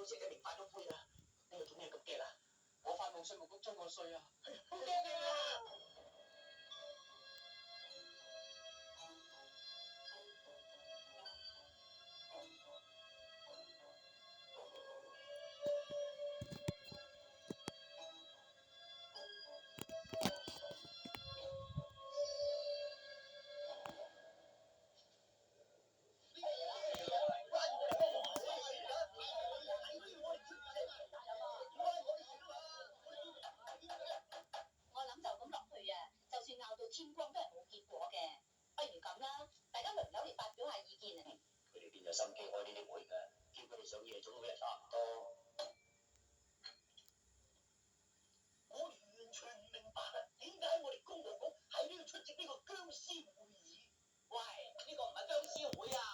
似嘅面反咗灰啦。你做咩咁驚啊？我發夢稅務局追我稅啊！好驚啊！我諗就咁落去啊，就算拗到天光都係冇結果嘅。不如咁啦，大家輪流嚟發表下意見啊！佢哋邊有心機開呢啲會㗎？叫佢哋上夜總會係差唔多。我完全唔明白啊！點解我哋公務局喺呢度出席呢個僵屍會議？喂，呢個唔係僵屍會啊！